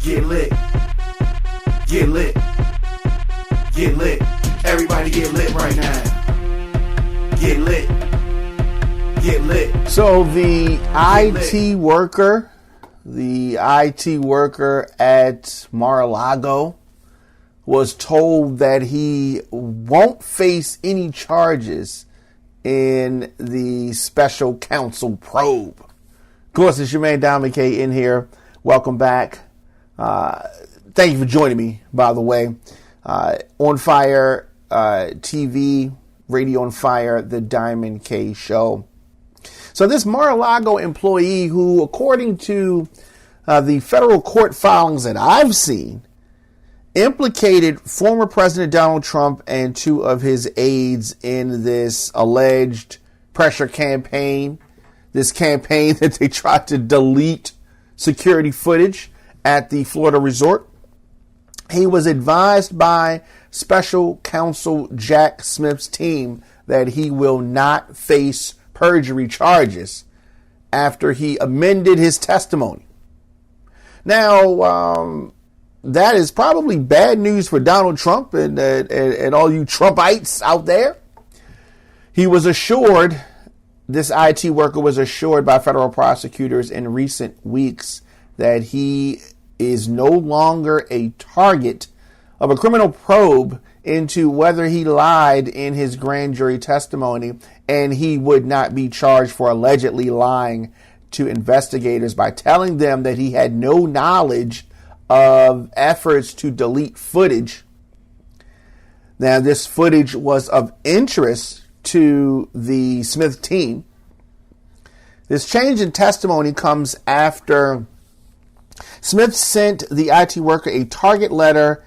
Get lit. Get lit. Get lit. Everybody get lit right now. Get lit. Get lit. So the IT worker at Mar-a-Lago was told that he won't face any charges in the special counsel probe. Of course, it's your man Dominic K in here. Welcome back. Thank you for joining me, by the way. On Fire TV, Radio on Fire, The Diamond K Show. So this Mar-a-Lago employee who, according to the federal court filings that I've seen, implicated former President Donald Trump and two of his aides in this alleged pressure campaign, this campaign that they tried to delete security footage at the Florida resort. He was advised by special counsel Jack Smith's team that he will not face perjury charges after he amended his testimony. Now, that is probably bad news for Donald Trump and all you Trumpites out there. He was assured, this IT worker was assured by federal prosecutors in recent weeks that he is no longer a target of a criminal probe into whether he lied in his grand jury testimony, and he would not be charged for allegedly lying to investigators by telling them that he had no knowledge of efforts to delete footage. Now, this footage was of interest to the Smith team. This change in testimony comes after Smith sent the IT worker a target letter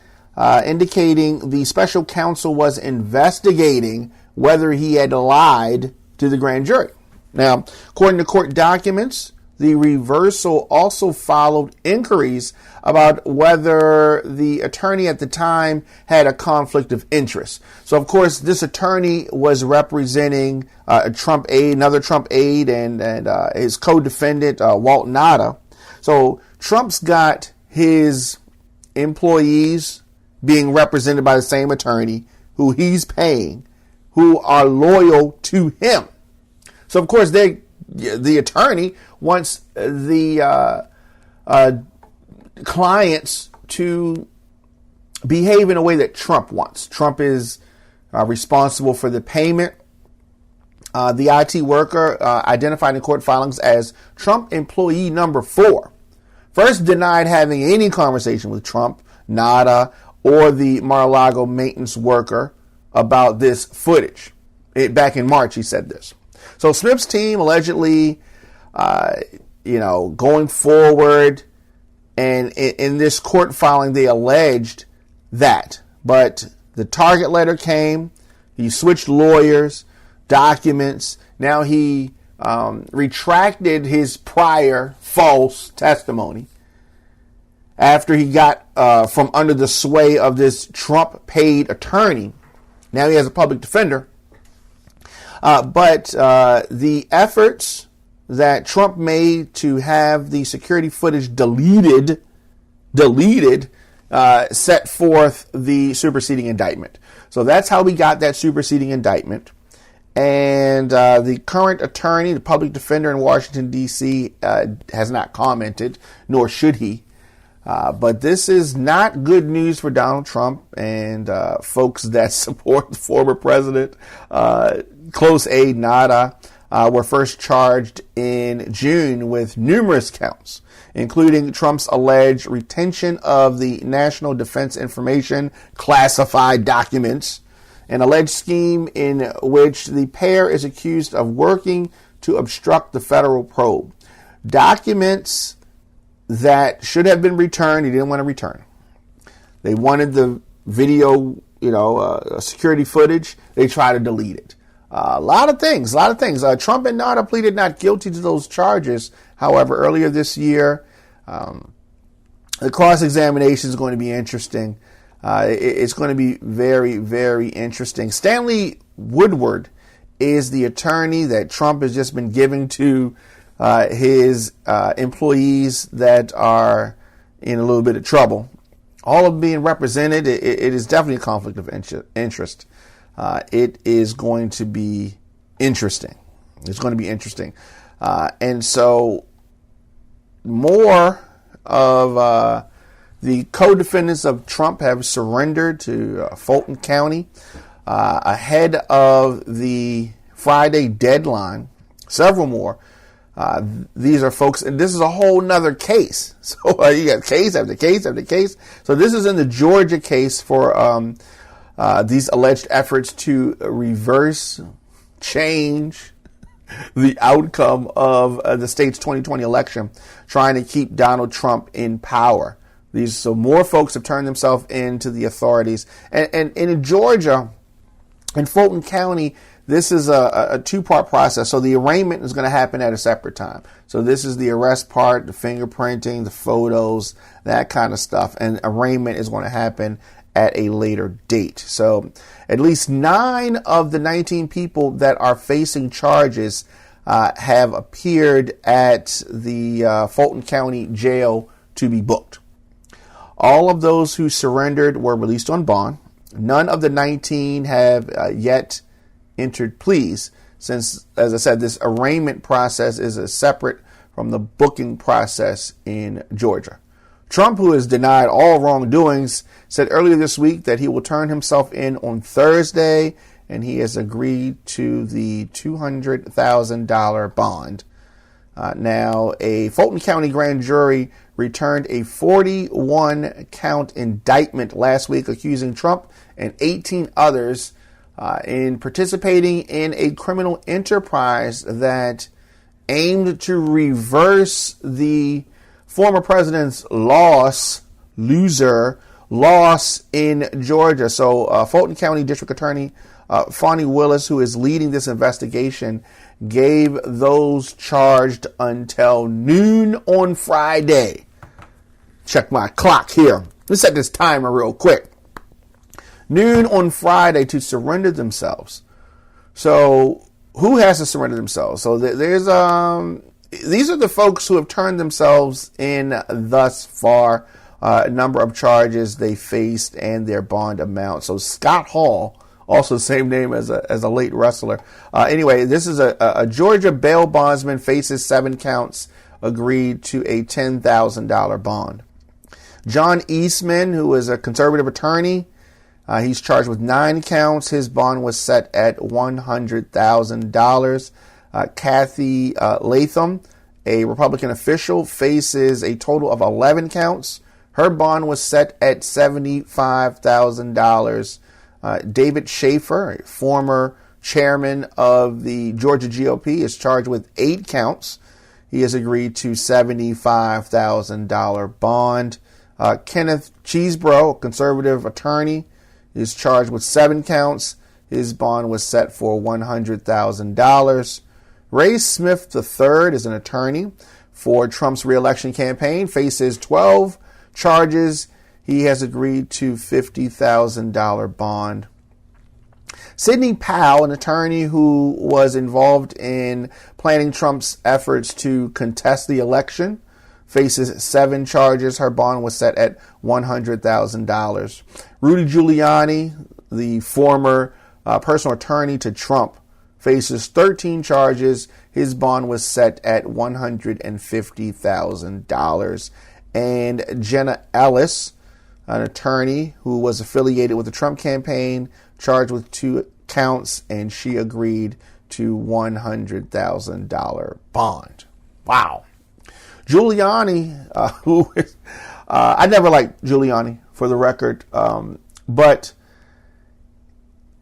indicating the special counsel was investigating whether he had lied to the grand jury. Now, according to court documents, the reversal also followed inquiries about whether the attorney at the time had a conflict of interest. So, of course, this attorney was representing a Trump aide, another Trump aide, and his co-defendant, Walt Nada. So, Trump's got his employees being represented by the same attorney who he's paying, who are loyal to him. So, of course, the attorney wants the clients to behave in a way that Trump wants. Trump is responsible for the payment. The IT worker, identified in court filings as Trump employee number 4, first denied having any conversation with Trump, Nada, or the Mar-a-Lago maintenance worker about this footage. Back in March, he said this. So Smith's team allegedly, going forward, and in this court filing, they alleged that. But the target letter came. He switched lawyers, documents. Now he retracted his prior false testimony after he got from under the sway of this Trump-paid attorney. Now he has a public defender. But the efforts that Trump made to have the security footage deleted, set forth the superseding indictment. So that's how we got that superseding indictment. And the current attorney, the public defender in Washington, D.C., has not commented, nor should he. But this is not good news for Donald Trump and folks that support the former president. Close aide Nada were first charged in June with numerous counts, including Trump's alleged retention of the National Defense Information classified documents, an alleged scheme in which the pair is accused of working to obstruct the federal probe. Documents that should have been returned, he didn't want to return. They wanted the video, security footage. They tried to delete it. A lot of things. Trump and Nada pleaded not guilty to those charges. However, earlier this year, the cross-examination is going to be interesting. It's going to be very, very interesting. Stanley Woodward is the attorney that Trump has just been giving to his employees that are, in a little bit of trouble. All of them being represented, it is definitely a conflict of interest. It is going to be interesting. It's going to be interesting. And so more of the co-defendants of Trump have surrendered to Fulton County ahead of the Friday deadline. Several more. These are folks, and this is a whole nother case. So you got case after case after case. So this is in the Georgia case for these alleged efforts to reverse, change the outcome of the state's 2020 election, trying to keep Donald Trump in power. So more folks have turned themselves into the authorities. And in Georgia, in Fulton County, this is a two-part process. So the arraignment is going to happen at a separate time. So this is the arrest part, the fingerprinting, the photos, that kind of stuff. And arraignment is going to happen at a later date. So at least 9 of the 19 people that are facing charges have appeared at the Fulton County jail to be booked. All of those who surrendered were released on bond. None of the 19 have yet entered pleas, since, as I said, this arraignment process is separate from the booking process in Georgia. Trump, who has denied all wrongdoings, said earlier this week that he will turn himself in on Thursday, and he has agreed to the $200,000 bond. Now, a Fulton County grand jury returned a 41-count indictment last week accusing Trump and 18 others in participating in a criminal enterprise that aimed to reverse the former president's loss in Georgia. So Fulton County District Attorney Fonnie Willis, who is leading this investigation, gave those charged until noon on Friday. Check my clock here. Let's set this timer real quick. Noon on Friday to surrender themselves. So who has to surrender themselves? So there's these are the folks who have turned themselves in thus far. A number of charges they faced and their bond amount. So Scott Hall, also the same name as a late wrestler. Anyway, this is a Georgia bail bondsman, faces 7 counts, agreed to a $10,000 bond. John Eastman, who is a conservative attorney, he's charged with 9 counts. His bond was set at $100,000. Kathy Latham, a Republican official, faces a total of 11 counts. Her bond was set at $75,000. David Schaefer, a former chairman of the Georgia GOP, is charged with 8 counts. He has agreed to $75,000 bond. Kenneth Cheesebro, a conservative attorney, is charged with 7 counts. His bond was set for $100,000. Ray Smith III is an attorney for Trump's reelection campaign, faces 12 charges. He has agreed to $50,000 bond. Sidney Powell, an attorney who was involved in planning Trump's efforts to contest the election, faces 7 charges. Her bond was set at $100,000. Rudy Giuliani, the former personal attorney to Trump, faces 13 charges. His bond was set at $150,000. And Jenna Ellis, an attorney who was affiliated with the Trump campaign, charged with 2 counts, and she agreed to $100,000 bond. Wow. Giuliani, I never liked Giuliani, for the record, but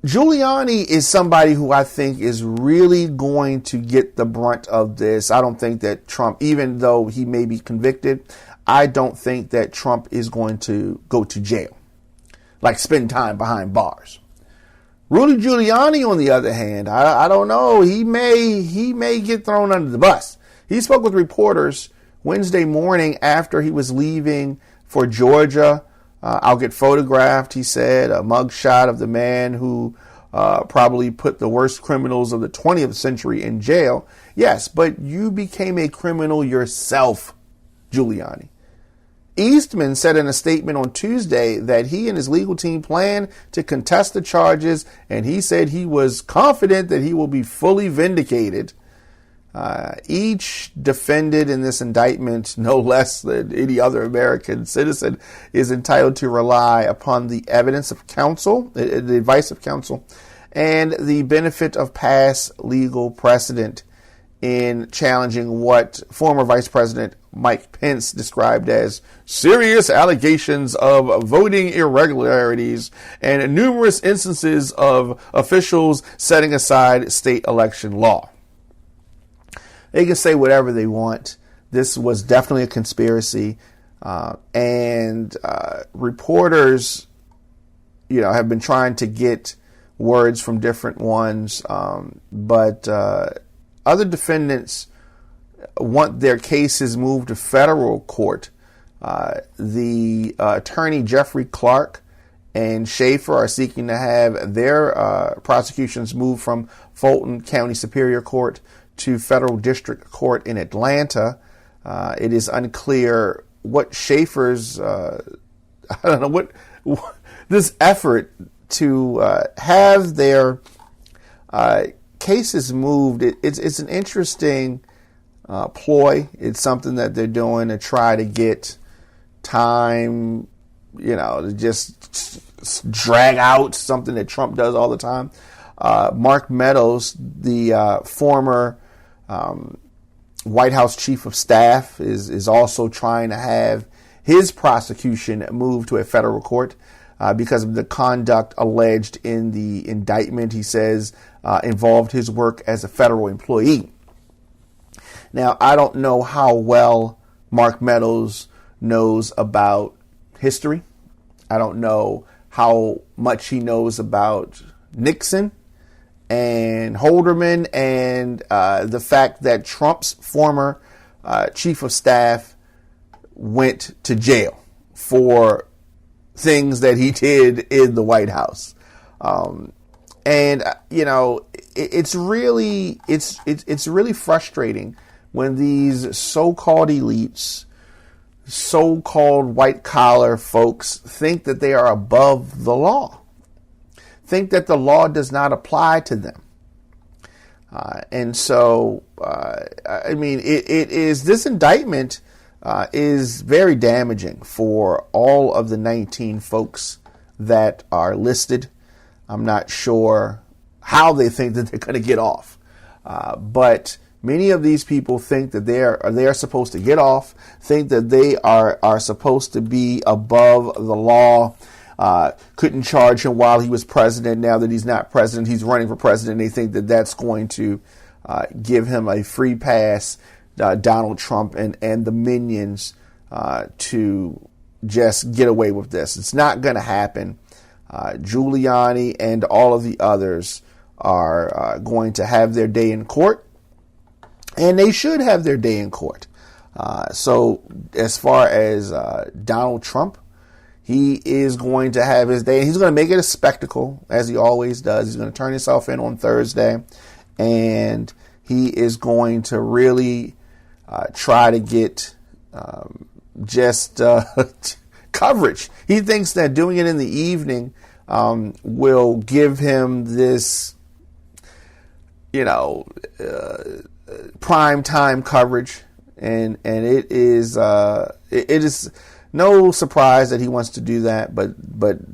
Giuliani is somebody who I think is really going to get the brunt of this. I don't think that Trump, even though he may be convicted, I don't think that Trump is going to go to jail, like spend time behind bars. Rudy Giuliani, on the other hand, I don't know. He may get thrown under the bus. He spoke with reporters Wednesday morning after he was leaving for Georgia. I'll get photographed, he said, a mugshot of the man who probably put the worst criminals of the 20th century in jail. Yes, but you became a criminal yourself, Giuliani. Eastman said in a statement on Tuesday that he and his legal team plan to contest the charges, and he said he was confident that he will be fully vindicated. Each defendant in this indictment, no less than any other American citizen, is entitled to rely upon the evidence of counsel, the advice of counsel, and the benefit of past legal precedent in challenging what former Vice President Mike Pence described as serious allegations of voting irregularities and numerous instances of officials setting aside state election law. They can say whatever they want. This was definitely a conspiracy, and reporters, have been trying to get words from different ones, but other defendants want their cases moved to federal court. The attorney Jeffrey Clark and Schaefer are seeking to have their prosecutions moved from Fulton County Superior Court to Federal District Court in Atlanta. It is unclear what Schaefer's, this effort to have their cases moved. It's an interesting ploy. It's something that they're doing to try to get time, to just drag out something that Trump does all the time. Mark Meadows, the former White House Chief of Staff, is also trying to have his prosecution moved to a federal court because of the conduct alleged in the indictment. He says involved his work as a federal employee. Now, I don't know how well Mark Meadows knows about history. I don't know how much he knows about Nixon and Haldeman and the fact that Trump's former chief of staff went to jail for things that he did in the White House. It's really frustrating when these so-called elites, so-called white-collar folks think that they are above the law, think that the law does not apply to them. This indictment is very damaging for all of the 19 folks that are listed. I'm not sure how they think that they're going to get off, but many of these people think that they are supposed to get off, think that they are supposed to be above the law. Couldn't charge him while he was president. Now that he's not president, he's running for president. They think that that's going to give him a free pass, Donald Trump and the minions, to just get away with this. It's not going to happen. Giuliani and all of the others are going to have their day in court, and they should have their day in court. So as far as Donald Trump, he is going to have his day. He's going to make it a spectacle, as he always does. He's going to turn himself in on Thursday, and he is going to really try to get coverage. He thinks that doing it in the evening will give him this, prime time coverage, and it is no surprise that he wants to do that, but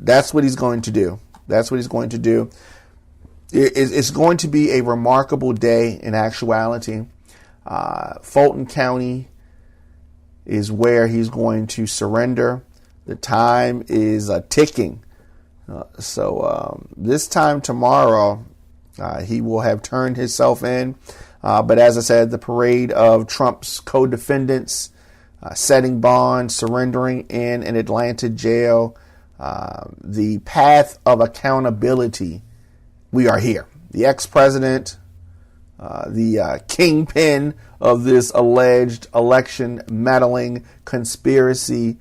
that's what he's going to do. That's what he's going to do. It's going to be a remarkable day in actuality. Fulton County is where he's going to surrender. The time is ticking. So this time tomorrow, he will have turned himself in. But as I said, the parade of Trump's co-defendants setting bond, surrendering in an Atlanta jail, the path of accountability, we are here. The ex-president, the kingpin of this alleged election meddling conspiracy,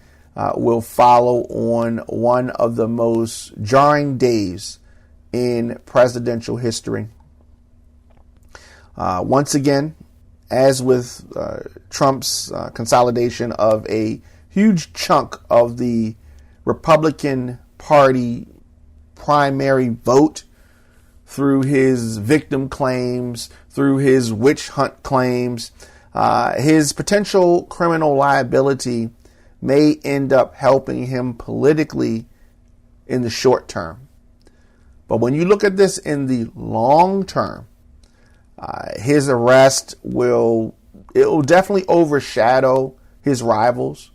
will follow on one of the most jarring days in presidential history. Once again, as with Trump's consolidation of a huge chunk of the Republican Party primary vote through his victim claims, through his witch hunt claims. His potential criminal liability may end up helping him politically in the short term. But when you look at this in the long term, his arrest will definitely overshadow his rivals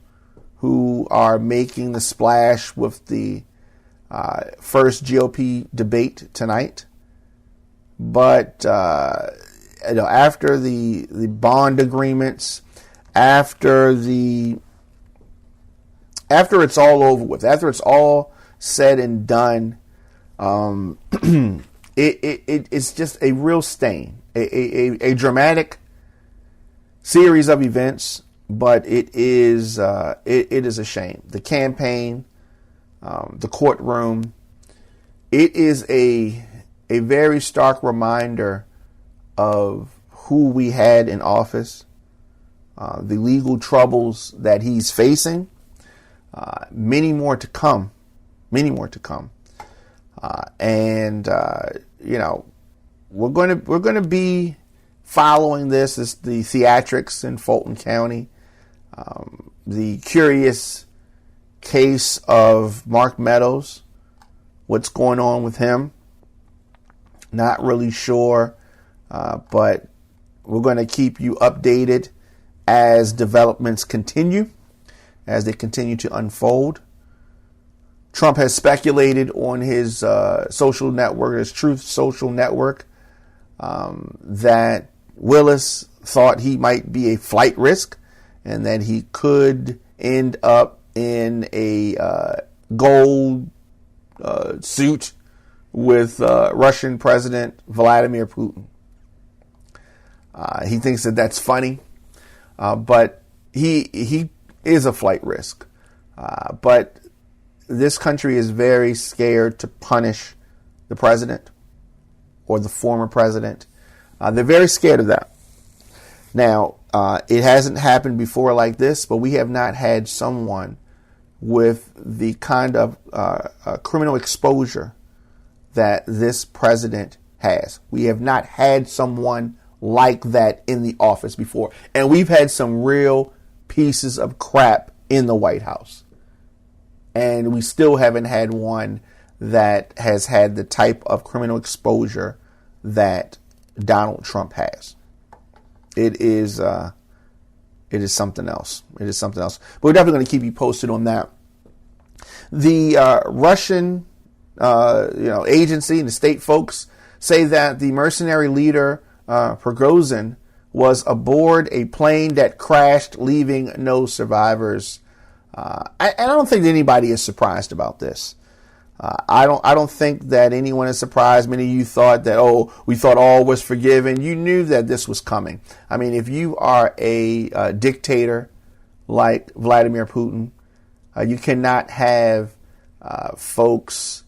who are making the splash with the first GOP debate tonight. But after the bond agreements, after it's all over with, after it's all said and done, it's just a real stain, a dramatic series of events. But it is a shame. The campaign, the courtroom, it is a very stark reminder of who we had in office, the legal troubles that he's facing, many more to come. We're going to be following this as the theatrics in Fulton County, the curious case of Mark Meadows, what's going on with him. Not really sure, but we're going to keep you updated as developments continue, as they continue to unfold. Trump has speculated on his social network, his Truth social network, that Willis thought he might be a flight risk and that he could end up in a gold suit with Russian President Vladimir Putin. He thinks that that's funny, but he is a flight risk. But this country is very scared to punish the president or the former president. They're very scared of that. Now, it hasn't happened before like this, but we have not had someone with the kind of criminal exposure that this president has. We have not had someone like that in the office before. And we've had some real pieces of crap in the White House. And we still haven't had one that has had the type of criminal exposure that Donald Trump has. It is something else. It is something else. But we're definitely going to keep you posted on that. The Russian agency and the state folks say that the mercenary leader Prigozhin was aboard a plane that crashed, leaving no survivors. I don't think anybody is surprised about this. I don't think that anyone is surprised. Many of you thought that, we thought all was forgiven. You knew that this was coming. I mean, if you are a dictator like Vladimir Putin, you cannot have folks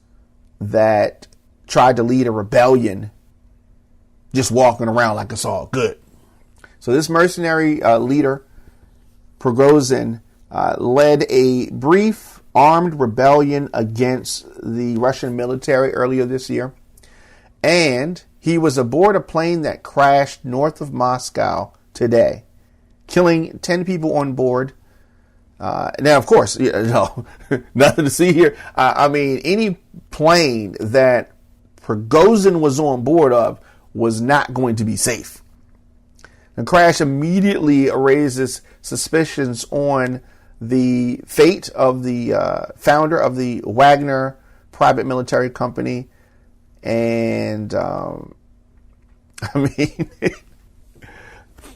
that tried to lead a rebellion just walking around like it's all good. So this mercenary leader, Prigozhin, led a brief armed rebellion against the Russian military earlier this year. And he was aboard a plane that crashed north of Moscow today, killing 10 people on board. Now, of course, nothing to see here. I mean, any plane that Prigozhin was on board of was not going to be safe. The crash immediately raises suspicions on the fate of the founder of the Wagner private military company. And, no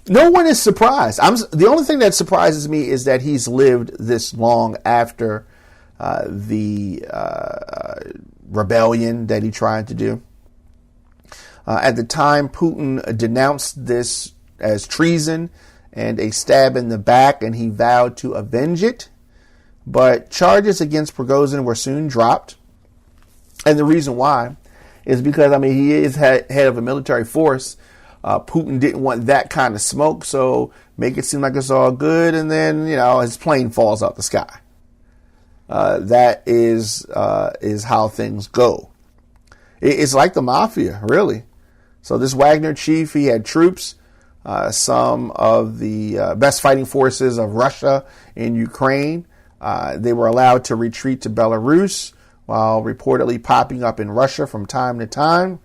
one is surprised. The only thing that surprises me is that he's lived this long after the rebellion that he tried to do. At the time, Putin denounced this as treason and a stab in the back, and he vowed to avenge it. But charges against Prigozhin were soon dropped. And the reason why is because, he is head of a military force Putin didn't want that kind of smoke, so make it seem like it's all good, and then, his plane falls out the sky. That is how things go. It's like the mafia, really. So this Wagner chief, he had troops, some of the best fighting forces of Russia in Ukraine. They were allowed to retreat to Belarus while reportedly popping up in Russia from time to time.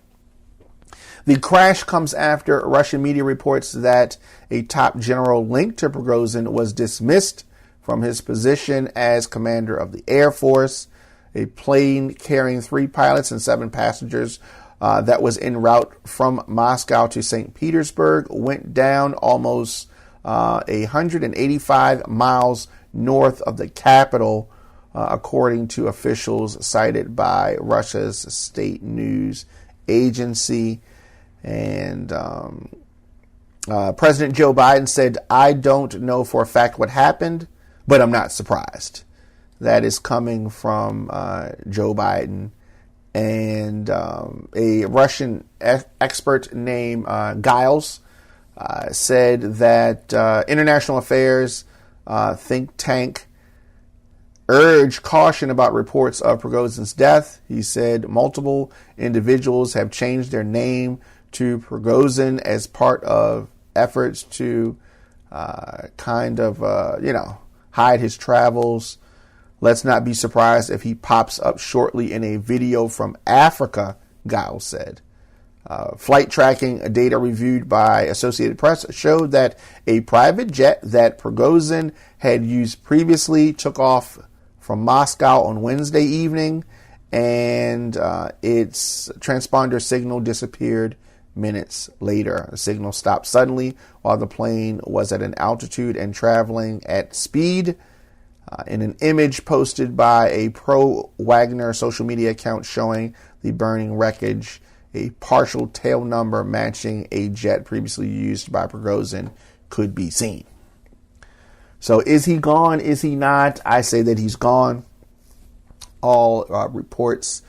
The crash comes after Russian media reports that a top general linked to Prigozhin was dismissed from his position as commander of the Air Force. A plane carrying 3 pilots and 7 passengers that was en route from Moscow to St. Petersburg went down almost 185 miles north of the capital, according to officials cited by Russia's state news agency. And President Joe Biden said, "I don't know for a fact what happened, but I'm not surprised." That is coming from Joe Biden. And a Russian expert named Giles said that international affairs think tank urged caution about reports of Prigozhin's death. He said multiple individuals have changed their name to Prigozhin as part of efforts to hide his travels. Let's not be surprised if he pops up shortly in a video from Africa, Giles said. Flight tracking data reviewed by Associated Press showed that a private jet that Prigozhin had used previously took off from Moscow on Wednesday evening, and its transponder signal disappeared minutes later. The signal stopped suddenly while the plane was at an altitude and traveling at speed. In an image posted by a pro-Wagner social media account showing the burning wreckage, a partial tail number matching a jet previously used by Prigozhin could be seen. So is he gone? Is he not? I say that he's gone. All reports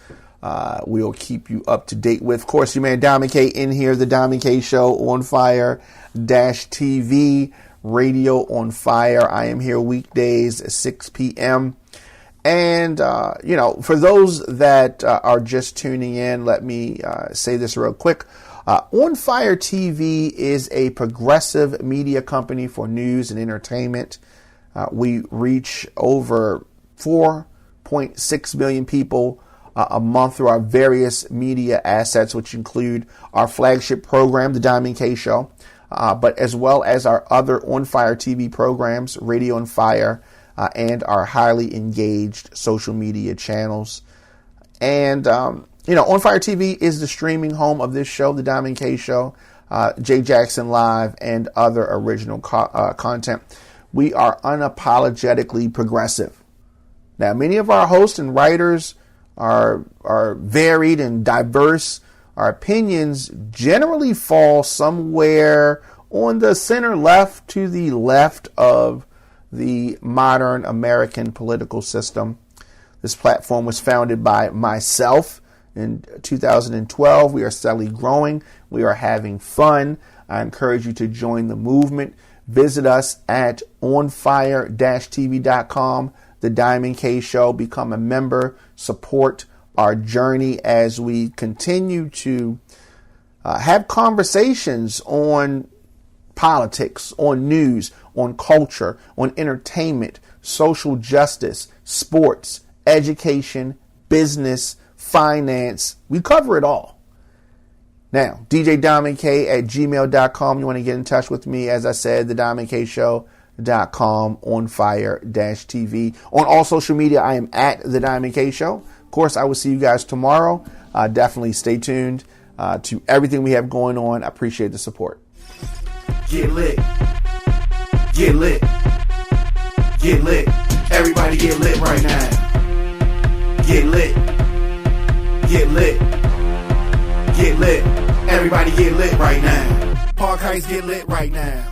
we'll keep you up to date with. Of course, your man Diamond K in here, the Diamond K Show on Fire-TV. Radio on Fire. I am here weekdays at 6 p.m. And, for those that are just tuning in, let me say this real quick. On Fire TV is a progressive media company for news and entertainment. We reach over 4.6 million people a month through our various media assets, which include our flagship program, The Diamond K Show. But as well as our other On Fire TV programs, Radio on Fire, and our highly engaged social media channels. And, On Fire TV is the streaming home of this show, The Diamond K Show, Jay Jackson Live, and other original content. We are unapologetically progressive. Now, many of our hosts and writers are varied and diverse. Our opinions generally fall somewhere on the center left to the left of the modern American political system. This platform was founded by myself in 2012. We are steadily growing. We are having fun. I encourage you to join the movement. Visit us at onfire-tv.com, The Diamond K Show. Become a member. Support our journey as we continue to have conversations on politics, on news, on culture, on entertainment, social justice, sports, education, business, finance. We cover it all. Now, djdiamondk@gmail.com. You want to get in touch with me, as I said, thediamondkshow.com, on Fire-TV. On all social media, I am at The Diamond K Show. Of course, I will see you guys tomorrow. Definitely stay tuned to everything we have going on. I appreciate the support. Get lit. Get lit. Get lit. Everybody get lit right now. Get lit. Get lit. Get lit. Everybody get lit right now. Park Heights get lit right now.